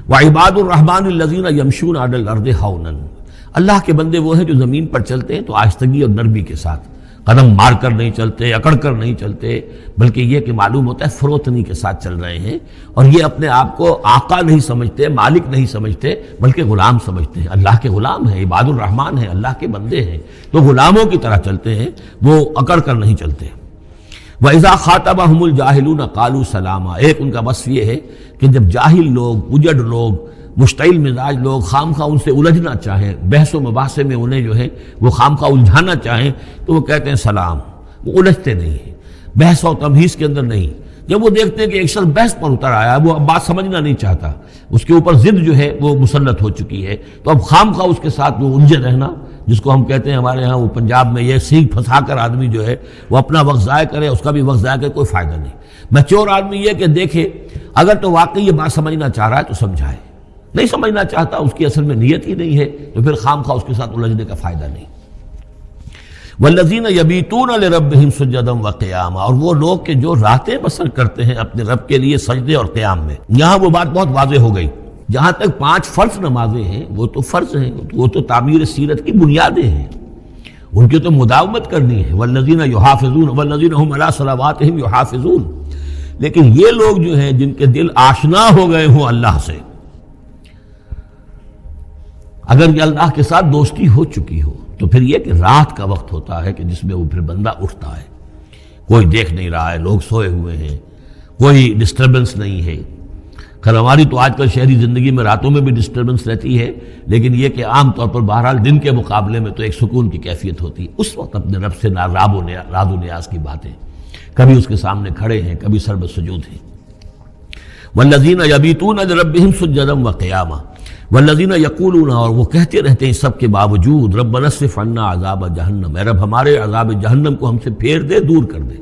وعباد الرحمن الذین یمشون علی الارض ہونا، اللہ کے بندے وہ ہیں جو زمین پر چلتے ہیں تو آہستگی اور نرمی کے ساتھ، قدم مار کر نہیں چلتے، اکڑ کر نہیں چلتے، بلکہ یہ کہ معلوم ہوتا ہے فروتنی کے ساتھ چل رہے ہیں، اور یہ اپنے آپ کو آقا نہیں سمجھتے، مالک نہیں سمجھتے، بلکہ غلام سمجھتے ہیں، اللہ کے غلام ہیں، عباد الرحمن ہیں، اللہ کے بندے ہیں، تو غلاموں کی طرح چلتے ہیں، وہ اکڑ کر نہیں چلتے۔ وَإِذَا خَاطَبَهُمُ الْجَاهِلُونَ قَالُوا سَلَامًا، ایک ان کا وصف یہ ہے کہ جب جاہل لوگ، اجڑ لوگ، مشتعل مزاج لوگ خام خواہ ان سے الجھنا چاہیں، بحث و مباحثے میں انہیں جو ہے وہ خام خواہ الجھانا چاہیں تو وہ کہتے ہیں سلام، وہ الجھتے نہیں ہیں، بحث و تمہیز کے اندر نہیں۔ جب وہ دیکھتے ہیں کہ ایک شخص بحث پر اتر آیا، وہ اب بات سمجھنا نہیں چاہتا، اس کے اوپر ضد جو ہے وہ مسلط ہو چکی ہے، تو اب خام خواہ اس کے ساتھ وہ الجھے رہنا، جس کو ہم کہتے ہیں ہمارے ہاں وہ پنجاب میں یہ سینگ پھنسا کر آدمی جو ہے وہ اپنا وقت ضائع کرے، اس کا بھی وقت ضائع کرے، کوئی فائدہ نہیں۔ میچور آدمی یہ کہ دیکھے اگر تو واقعی یہ بات سمجھنا چاہ رہا ہے تو سمجھائے، نہیں سمجھنا چاہتا، اس کی اصل میں نیت ہی نہیں ہے، تو پھر خام خواہ اس کے ساتھ الجھنے کا فائدہ نہیں۔ والذین یبیتون لربہم سجدا وقیاما، اور وہ لوگ کہ جو راتیں بسر کرتے ہیں اپنے رب کے لیے سجدے اور قیام میں۔ یہاں وہ بات بہت واضح ہو گئی، جہاں تک 5 فرض نمازیں ہیں وہ تو فرض ہیں، وہ تو تعمیر سیرت کی بنیادیں ہیں، ان کی تو مداومت کرنی ہے۔ والذین یحافظون والذین هم علی صلواتہم یحافظون، لیکن یہ لوگ جو ہیں جن کے دل آشنا ہو گئے ہوں اللہ سے، اگر یہ اللہ کے ساتھ دوستی ہو چکی ہو، تو پھر یہ کہ رات کا وقت ہوتا ہے کہ جس میں وہ پھر بندہ اٹھتا ہے، کوئی دیکھ نہیں رہا ہے، لوگ سوئے ہوئے ہیں، کوئی ڈسٹربنس نہیں ہے۔ خیر ہماری تو آج کل شہری زندگی میں راتوں میں بھی ڈسٹربنس رہتی ہے، لیکن یہ کہ عام طور پر بہرحال دن کے مقابلے میں تو ایک سکون کی کیفیت ہوتی ہے، اس وقت اپنے رب سے راز و نیاز کی باتیں، کبھی اس کے سامنے کھڑے ہیں، کبھی سر بسجود ہیں۔ والذین یبیتون لربہم سجدا وقیاما والذین یقولون، اور وہ کہتے رہتے ہیں سب کے باوجود، ربنا اصرف عنا عذاب جہنم، اے رب ہمارے عذاب جہنم کو ہم سے پھیر دے، دور کر دے۔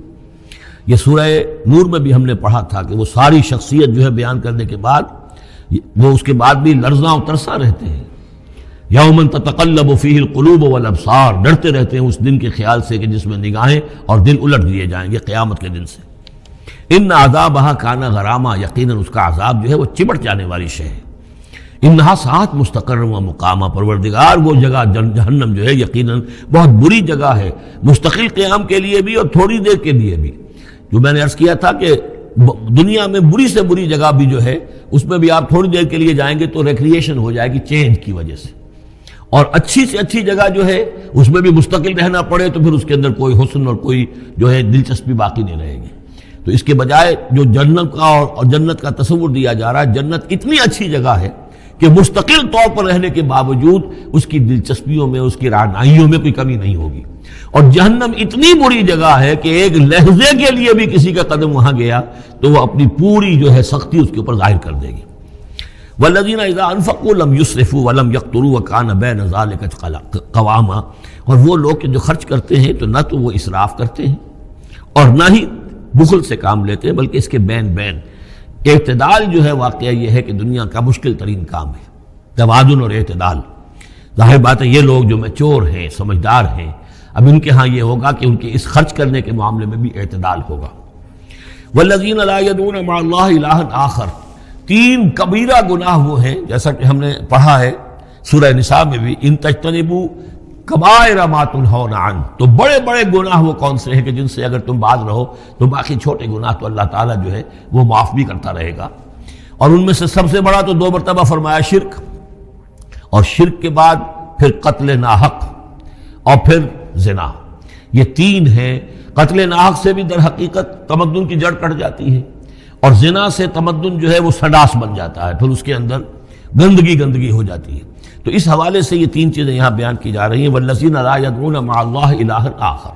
یہ سورہ نور میں بھی ہم نے پڑھا تھا کہ وہ ساری شخصیت جو ہے بیان کرنے کے بعد وہ اس کے بعد بھی لرزاں و ترساں رہتے ہیں، یوما تتقلب فیہ القلوب والابصار، ڈرتے رہتے ہیں اس دن کے خیال سے کہ جس میں نگاہیں اور دل الٹ دیے جائیں گے قیامت کے دن سے۔ ان عذابہا کان غراما، یقیناً اس کا عذاب جو ہے وہ چمٹ جانے والی شے ہے۔ انہا ساعت مستقر و مقامہ، پروردگار وہ جگہ جہنم جو ہے یقیناً بہت بری جگہ ہے، مستقل قیام کے لیے بھی اور تھوڑی دیر کے لیے بھی۔ جو میں نے عرض کیا تھا کہ دنیا میں بری سے بری جگہ بھی جو ہے اس میں بھی آپ تھوڑی دیر کے لیے جائیں گے تو ریکریشن ہو جائے گی چینج کی وجہ سے، اور اچھی سے اچھی جگہ جو ہے اس میں بھی مستقل رہنا پڑے تو پھر اس کے اندر کوئی حسن اور کوئی جو ہے دلچسپی باقی نہیں رہے گی۔ تو اس کے بجائے جو جنت کا اور جنت کا تصور دیا جا رہا ہے، جنت اتنی اچھی جگہ ہے کہ مستقل طور پر رہنے کے باوجود اس کی دلچسپیوں میں، اس کی رعنائیوں میں کوئی کمی نہیں ہوگی، اور جہنم اتنی بری جگہ ہے کہ ایک لحظے کے لیے بھی کسی کا قدم وہاں گیا تو وہ اپنی پوری جو ہے سختی اس کے اوپر ظاہر کر دے گی۔ والذین اذا انفقوا لم یسرفوا ولم یقتروا وکان بین ذلک قواما، اور وہ لوگ کہ جو خرچ کرتے ہیں تو نہ تو وہ اسراف کرتے ہیں اور نہ ہی بخل سے کام لیتے ہیں، بلکہ اس کے بین اعتدال جو ہے واقعہ یہ ہے کہ دنیا کا مشکل ترین کام ہے، توازن اور اعتدال۔ ظاہر بات ہے یہ لوگ جو میچور ہیں، سمجھدار ہیں، اب ان کے ہاں یہ ہوگا کہ ان کے اس خرچ کرنے کے معاملے میں بھی اعتدال ہوگا۔ والذین لا یدعون مع اللہ الہا آخر، 3 کبیرہ گناہ وہ ہیں جیسا کہ ہم نے پڑھا ہے سورہ نساء میں بھی، ان تجتنبوا کبائر ما تنہون عنہ، تو بڑے بڑے گناہ وہ کون سے ہیں کہ جن سے اگر تم باز رہو تو باقی چھوٹے گناہ تو اللہ تعالیٰ جو ہے وہ معاف بھی کرتا رہے گا۔ اور ان میں سے سب سے بڑا تو 2 مرتبہ فرمایا شرک، اور شرک کے بعد پھر قتل ناحق اور پھر زنا، یہ 3 ہیں۔ قتل ناحق سے بھی در حقیقت تمدن کی جڑ کٹ جاتی ہے، اور زنا سے تمدن جو ہے وہ سڈاس بن جاتا ہے، پھر اس کے اندر گندگی ہو جاتی ہے۔ تو اس حوالے سے یہ 3 چیزیں یہاں بیان کی جا رہی ہیں۔ والذین لا یدعون مع اللہ الہا آخر،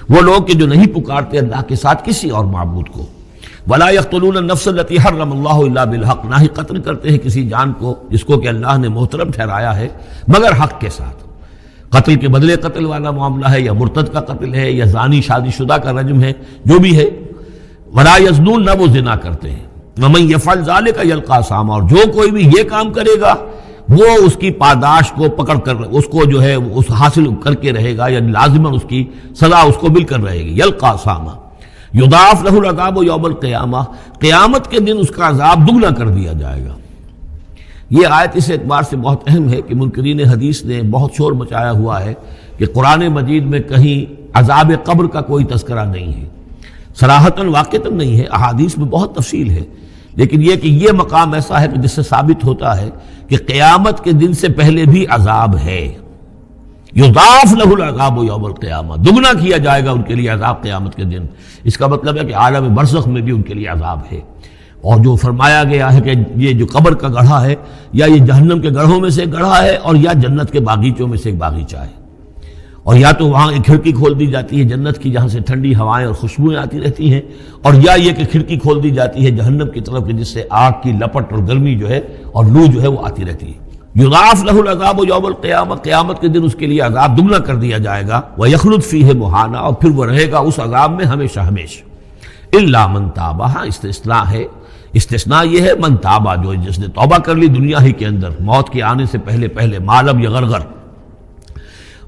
وہ لوگ کہ جو نہیں پکارتے اللہ کے ساتھ کسی اور معبود کو۔ ولا یقتلون النفس التي حرم اللہ الا بالحق، نہ ہی قتل کرتے ہیں کسی جان کو جس کو کہ اللہ نے محترم ٹھہرایا ہے مگر حق کے ساتھ۔ قتل کے بدلے قتل والا معاملہ ہے، یا مرتد کا قتل ہے، یا زانی شادی شدہ کا رجم ہے، جو بھی ہے۔ ولا یزنون، نہ وہ زنا کرتے ہیں۔ ومن یفعل ذلک یلقى اثاما، اور جو کوئی بھی یہ کام کرے گا وہ اس کی پاداش کو پکڑ کر اس کو جو ہے اس حاصل کر کے رہے گا، یعنی لازماً اس کی سزا اس کو مل کر رہے گی۔ یلقى اثاما یضاعف له العذاب یوم القیامہ، قیامت کے دن اس کا عذاب دگنا کر دیا جائے گا۔ یہ آیت اس اعتبار سے بہت اہم ہے کہ منکرین حدیث نے بہت شور مچایا ہوا ہے کہ قرآن مجید میں کہیں عذاب قبر کا کوئی تذکرہ نہیں ہے، صراحتاً واقعتاً نہیں ہے، احادیث میں بہت تفصیل ہے، لیکن یہ کہ یہ مقام ایسا ہے کہ جس سے ثابت ہوتا ہے کہ قیامت کے دن سے پہلے بھی عذاب ہے۔ یضاعف لہ العذاب یوم القیامہ، دگنا کیا جائے گا ان کے لیے عذاب قیامت کے دن۔ اس کا مطلب ہے کہ عالم برزخ میں بھی ان کے لیے عذاب ہے۔ اور جو فرمایا گیا ہے کہ یہ جو قبر کا گڑھا ہے یا یہ جہنم کے گڑھوں میں سے ایک گڑھا ہے اور یا جنت کے باغیچوں میں سے ایک باغیچہ ہے، اور یا تو وہاں ایک کھڑکی کھول دی جاتی ہے جنت کی جہاں سے ٹھنڈی ہوائیں اور خوشبوئیں آتی رہتی ہیں، اور یا یہ کہ کھڑکی کھول دی جاتی ہے جہنم کی طرف جس سے آگ کی لپٹ اور گرمی جو ہے اور لو جو ہے وہ آتی رہتی ہے۔ یضاعف لہ العذاب یوم القیامہ، قیامت کے دن اس کے لیے عذاب دگنا کر دیا جائے گا، ویخلد فیہ مہانا، اور پھر وہ رہے گا اس عذاب میں ہمیشہ ہمیشہ۔ الا من تاب، استثناء ہے، استثناء یہ ہے من تابہ، جو جس نے توبہ کر لی دنیا ہی کے اندر موت کے آنے سے پہلے ما لم یغرغر،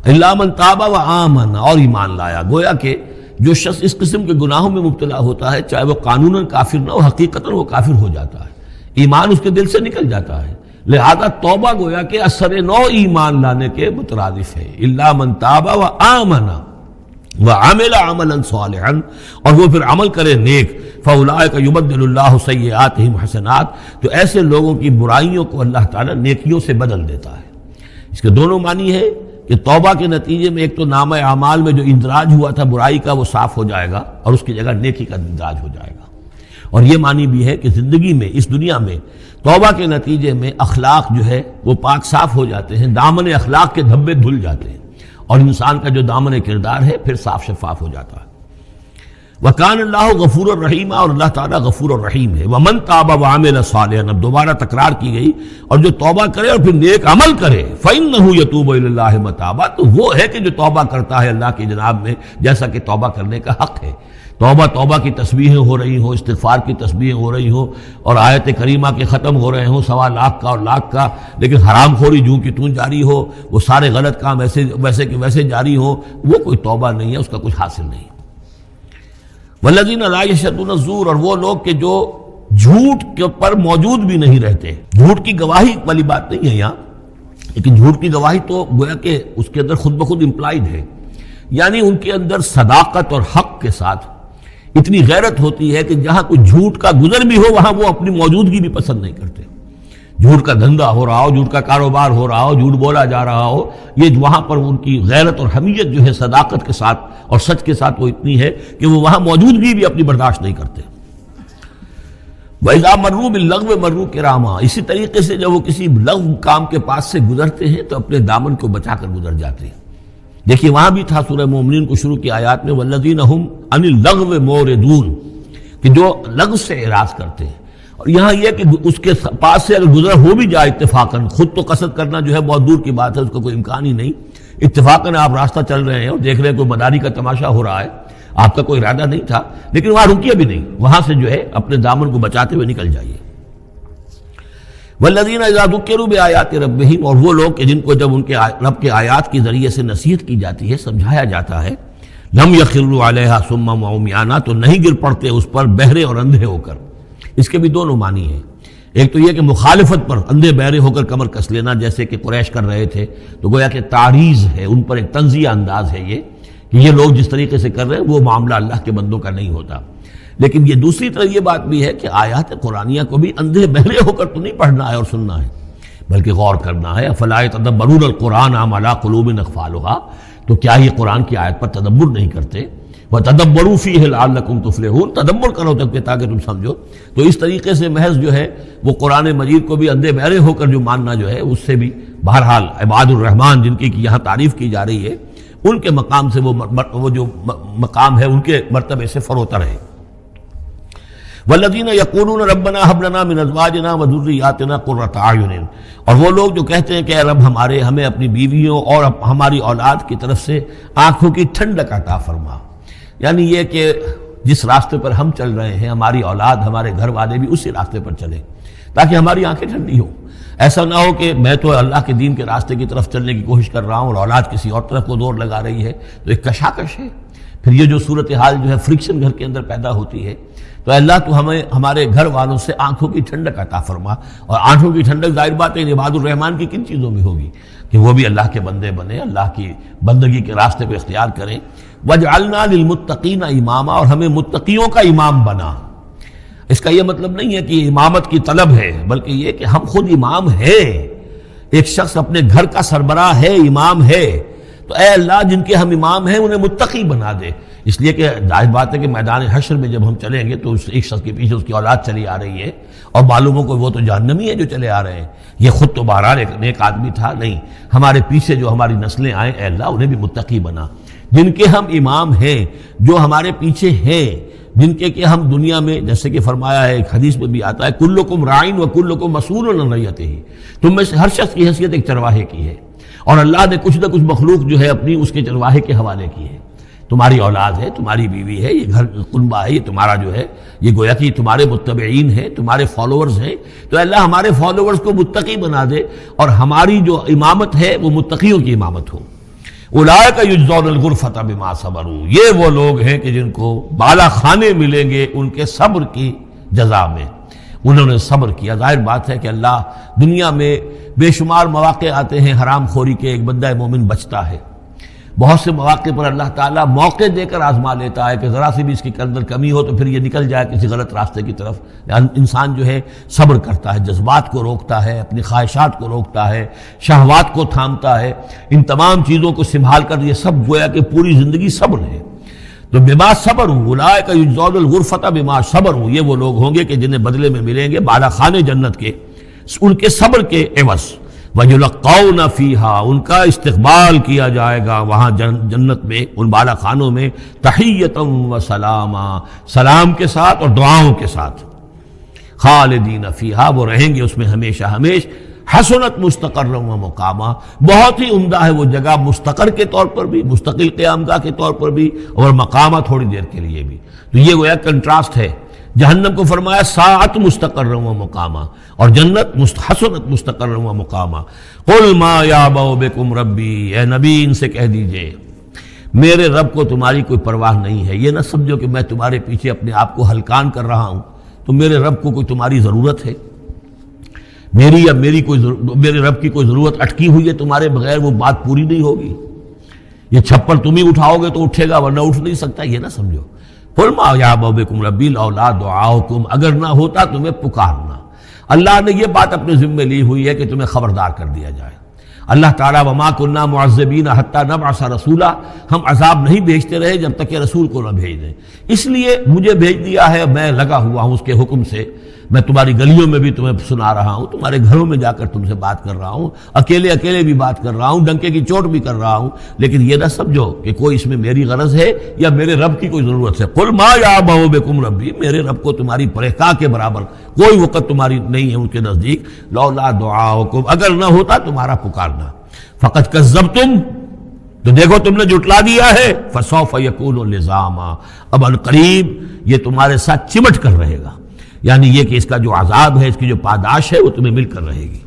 الا من تابہ وآمن، اور ایمان لایا۔ گویا کہ جو شخص اس قسم کے گناہوں میں مبتلا ہوتا ہے چاہے وہ قانوناً کافر نہ ہو، حقیقتاً وہ کافر ہو جاتا ہے، ایمان اس کے دل سے نکل جاتا ہے، لہذا توبہ گویا کہ اثر نو ایمان لانے کے مترادف ہے۔ الا من تابہ وآمن وعمل عملا صالحا، اور وہ پھر عمل کرے نیک، فاولئک یبدل اللہ سیئاتہم حسنات، تو ایسے لوگوں کی برائیوں کو اللہ تعالیٰ نیکیوں سے بدل دیتا ہے۔ اس کے دونوں معنی ہے کہ توبہ کے نتیجے میں ایک تو نامہ اعمال میں جو اندراج ہوا تھا برائی کا وہ صاف ہو جائے گا اور اس کی جگہ نیکی کا اندراج ہو جائے گا، اور یہ معنی بھی ہے کہ زندگی میں اس دنیا میں توبہ کے نتیجے میں اخلاق جو ہے وہ پاک صاف ہو جاتے ہیں، دامن اخلاق کے دھبے دھل جاتے ہیں، اور انسان کا جو دامن کردار ہے پھر صاف شفاف ہو جاتا ہے۔ وَكَانَ اللَّهُ غَفُورًا رَحِيمًا، اور اللہ تعالیٰ غفور الرحیم ہے۔ وَمَن تَابَ وَعَمِلَ صَالِحًا، اب دوبارہ تکرار کی گئی، اور جو توبہ کرے اور پھر نیک عمل کرے، فَإِنَّهُ يَتُوبُ إِلَى اللَّهِ مَتَابًا، تو وہ ہے کہ جو توبہ کرتا ہے اللہ کی جناب میں جیسا کہ توبہ کرنے کا حق ہے۔ توبہ کی تسبیحیں ہو رہی ہوں، استغفار کی تسبیحیں ہو رہی ہوں، اور آیت کریمہ کے ختم ہو رہے ہوں 1.25 لاکھ کا اور لاکھ کا، لیکن حرام خوری جوں کی توں جاری ہو، وہ سارے غلط کام ویسے کہ ویسے جاری ہوں، وہ کوئی توبہ نہیں ہے، اس کا کچھ حاصل نہیں۔ والذین لا یشهدون الزور، اور وہ لوگ کہ جو جھوٹ کے پر موجود بھی نہیں رہتے۔ جھوٹ کی گواہی والی بات نہیں ہے یہاں، لیکن جھوٹ کی گواہی تو گویا کہ اس کے اندر خود بخود امپلائڈ ہے، یعنی ان کے اندر صداقت اور حق کے ساتھ اتنی غیرت ہوتی ہے کہ جہاں کوئی جھوٹ کا گزر بھی ہو وہاں وہ اپنی موجودگی بھی پسند نہیں کرتے۔ جھوٹ کا دھندا ہو رہا ہو، جھوٹ کا کاروبار ہو رہا ہو، جھوٹ بولا جا رہا ہو، یہ وہاں پر ان کی غیرت اور حمیت جو ہے صداقت کے ساتھ اور سچ کے ساتھ وہ اتنی ہے کہ وہ وہاں موجودگی بھی اپنی برداشت نہیں کرتے۔ وَإِذَا مَرُّوا بِاللَّغْوِ مَرُّوا كِرَامًا، اسی طریقے سے جب وہ کسی لغو کام کے پاس سے گزرتے ہیں تو اپنے دامن کو بچا کر گزر جاتے ہیں۔ دیکھیے وہاں بھی تھا سورہ مومنین کو شروع کی آیات میں وَالَّذِينَ هُمْ عَنِ اللَّغْوِ مُعْرِضُونَ، کہ جو لغو سے اعراض کرتے ہیں، اور یہاں یہ کہ اس کے پاس سے اگر گزر ہو بھی جائے اتفاقاً، خود تو قصد کرنا جو ہے بہت دور کی بات ہے، اس کا کوئی امکان ہی نہیں، اتفاقاً آپ راستہ چل رہے ہیں اور دیکھ رہے ہیں کوئی مداری کا تماشا ہو رہا ہے، آپ کا کوئی ارادہ نہیں تھا، لیکن وہاں رکیے بھی نہیں، وہاں سے جو ہے اپنے دامن کو بچاتے ہوئے نکل جائیے۔ والذین اذا ذکروا بآیات ربہم، اور وہ لوگ کہ جن کو جب ان کے رب کے آیات کے ذریعے سے نصیحت کی جاتی ہے، سمجھایا جاتا ہے، لم یخروا علیہا صما وعمیانا، تو نہیں گر پڑتے اس پر بہرے اور اندھے ہو کر۔ اس کے بھی دونوں معنی ہیں، ایک تو یہ کہ مخالفت پر اندھے بہرے ہو کر کمر کس لینا جیسے کہ قریش کر رہے تھے، تو گویا کہ تعریض ہے، ان پر ایک تنزیہ انداز ہے یہ کہ یہ لوگ جس طریقے سے کر رہے ہیں وہ معاملہ اللہ کے بندوں کا نہیں ہوتا۔ لیکن یہ دوسری طرف یہ بات بھی ہے کہ آیات قرآنیہ کو بھی اندھے بہرے ہو کر تو نہیں پڑھنا ہے اور سننا ہے، بلکہ غور کرنا ہے۔ افلا یتدبرون القرآن ام علی قلوب اقفالها، تو کیا یہ قرآن کی آیت پر تدبر نہیں کرتے؟ وَتَدَبَّرُوا فِيهِ لَعَلَّكُمْ تُفْلِحُونَ، تدبر کرو تاکہ تم سمجھو۔ تو اس طریقے سے محض جو ہے وہ قرآن مجید کو بھی اندھے بہرے ہو کر جو ماننا جو ہے اس سے بھی بہرحال عباد الرحمن جن کی یہاں تعریف کی جا رہی ہے ان کے مقام سے وہ جو مقام ہے ان کے مرتبے سے فروتر ہے۔ وَالَّذِينَ يَقُولُونَ رَبَّنَا هَبْ لَنَا مِنْ أَزْوَاجِنَا وَذُرِّيَّاتِنَا قُرَّةَ أَعْيُنٍ، اور وہ لوگ جو کہتے ہیں کہ اے رب ہمیں اپنی بیویوں اور ہماری اولاد کی طرف سے آنکھوں کی ٹھنڈک عطا فرما، یعنی یہ کہ جس راستے پر ہم چل رہے ہیں ہماری اولاد ہمارے گھر والے بھی اسی راستے پر چلیں تاکہ ہماری آنکھیں ٹھنڈی ہوں۔ ایسا نہ ہو کہ میں تو اللہ کے دین کے راستے کی طرف چلنے کی کوشش کر رہا ہوں اور اولاد کسی اور طرف کو دور لگا رہی ہے، تو ایک کشاکش ہے۔ پھر یہ جو صورتحال جو ہے فرکشن گھر کے اندر پیدا ہوتی ہے، تو اللہ تو ہمیں ہمارے گھر والوں سے آنکھوں کی ٹھنڈک عطا فرما، اور آنکھوں کی ٹھنڈک ظاہر بات ہے عباد الرحمن کی کن چیزوں میں ہوگی کہ وہ بھی اللہ کے بندے بنے، اللہ کی بندگی کے راستے کو اختیار کریں۔ وَاجْعَلْنَا لِلْمُتَّقِينَ اماما، اور ہمیں متقیوں کا امام بنا۔ اس کا یہ مطلب نہیں ہے کہ امامت کی طلب ہے، بلکہ یہ کہ ہم خود امام ہیں۔ ایک شخص اپنے گھر کا سربراہ ہے، امام ہے، تو اے اللہ جن کے ہم امام ہیں انہیں متقی بنا دے۔ اس لیے کہ ظاہر بات ہے کہ میدان حشر میں جب ہم چلیں گے تو ایک شخص کے پیچھے اس کی اولاد چلی آ رہی ہے، اور معلوم ہو کہ وہ تو جہنمی ہے جو چلے آ رہے ہیں، یہ خود تو بہرحال ایک نیک آدمی تھا، نہیں، ہمارے پیچھے جو ہماری نسلیں آئیں اے اللہ انہیں بھی متقی بنا۔ جن کے ہم امام ہیں، جو ہمارے پیچھے ہیں، جن کے کہ ہم دنیا میں جیسے کہ فرمایا ہے ایک حدیث میں بھی آتا ہے کلکم راعٍ وکلکم مسئول عن رعیتہ، تم میں سے ہر شخص کی حیثیت ایک چرواہے کی ہے، اور اللہ نے کچھ نہ کچھ مخلوق جو ہے اپنی اس کے چرواہے کے حوالے کی ہے۔ تمہاری اولاد ہے، تمہاری بیوی ہے، یہ گھر کنبہ ہے، یہ تمہارا جو ہے یہ گویا کہ تمہارے متبعین ہیں، تمہارے فالوورز ہیں، تو اللہ ہمارے فالوورز کو متقی بنا دے، اور ہماری جو امامت ہے وہ متقیوں کی امامت ہو۔ اولئک یجزون الغرفۃ بما صبروا، یہ وہ لوگ ہیں کہ جن کو بالا خانے ملیں گے ان کے صبر کی جزا میں، انہوں نے صبر کیا۔ ظاہر بات ہے کہ اللہ دنیا میں بے شمار مواقع آتے ہیں حرام خوری کے، ایک بندہ مومن بچتا ہے، بہت سے مواقع پر اللہ تعالیٰ موقع دے کر آزما لیتا ہے کہ ذرا سی بھی اس کے اندر کمی ہو تو پھر یہ نکل جائے کسی غلط راستے کی طرف۔ انسان جو ہے صبر کرتا ہے، جذبات کو روکتا ہے، اپنی خواہشات کو روکتا ہے، شہوات کو تھامتا ہے، ان تمام چیزوں کو سنبھال کر یہ سب گویا کہ پوری زندگی صبر ہے۔ تو بما صبروا اولئک یجزون الغرفۃ بما صبروا، یہ وہ لوگ ہوں گے کہ جنہیں بدلے میں ملیں گے بالا خانے جنت کے ان کے صبر کے عوض۔ وَيُلَقَّوْنَ فِيهَا، ان کا استقبال کیا جائے گا وہاں جنت میں، ان بالا خانوں میں، تحیۃ و سلاما، سلام کے ساتھ اور دعاؤں کے ساتھ۔ خالدین فیہا، وہ رہیں گے اس میں ہمیشہ ہمیشہ۔ حسنت مستقرا و مقاما، بہت ہی عمدہ ہے وہ جگہ، مستقر کے طور پر بھی، مستقل قیام گاہ کے طور پر بھی، اور مقامہ تھوڑی دیر کے لیے بھی۔ تو یہ گویا کنٹراسٹ ہے، جہنم کو فرمایا ساعت مستقر و مقامہ، اور جنت حسنت مستقر و مقامہ۔ قل ما یعبأ بکم ربی، اے نبی ان سے کہہ دیجئے میرے رب کو تمہاری کوئی پرواہ نہیں ہے، یہ نہ سمجھو کہ میں تمہارے پیچھے اپنے آپ کو ہلکان کر رہا ہوں، تو میرے رب کو کوئی تمہاری ضرورت ہے، میری یا میرے رب کی کوئی ضرورت اٹکی ہوئی ہے تمہارے بغیر، وہ بات پوری نہیں ہوگی، یہ چھپر تم ہی اٹھاؤ گے تو اٹھے گا ورنہ اٹھ نہیں سکتا، یہ نہ سمجھو۔ قل ما یعبأ بکم ربی لولا دعاؤکم، اگر نہ ہوتا تمہیں پکارنا۔ اللہ نے یہ بات اپنے ذمے لی ہوئی ہے کہ تمہیں خبردار کر دیا جائے۔ اللہ تعالیٰ وما کنا معذبین حتی نبعث رسولا، ہم عذاب نہیں بھیجتے رہے جب تک کہ رسول کو نہ بھیج دیں، اس لیے مجھے بھیج دیا ہے، میں لگا ہوا ہوں اس کے حکم سے، میں تمہاری گلیوں میں بھی تمہیں سنا رہا ہوں، تمہارے گھروں میں جا کر تم سے بات کر رہا ہوں، اکیلے اکیلے بھی بات کر رہا ہوں، ڈنکے کی چوٹ بھی کر رہا ہوں، لیکن یہ نہ سمجھو کہ کوئی اس میں میری غرض ہے یا میرے رب کی کوئی ضرورت ہے۔ قل ما یعبأ بکم ربی، میرے رب کو تمہاری پرہکا کے برابر کوئی وقت تمہاری نہیں ہے ان کے نزدیک، لولا دعاؤکم، اگر نہ ہوتا تمہارا پکارنا، فقد کذبتم، تو دیکھو تم نے جھٹلا دیا ہے، فسوف یکون لزاما، اب عنقریب یہ تمہارے ساتھ چمٹ کر رہے گا، یعنی یہ کہ اس کا جو عذاب ہے، اس کی جو پاداش ہے وہ تمہیں مل کر رہے گی۔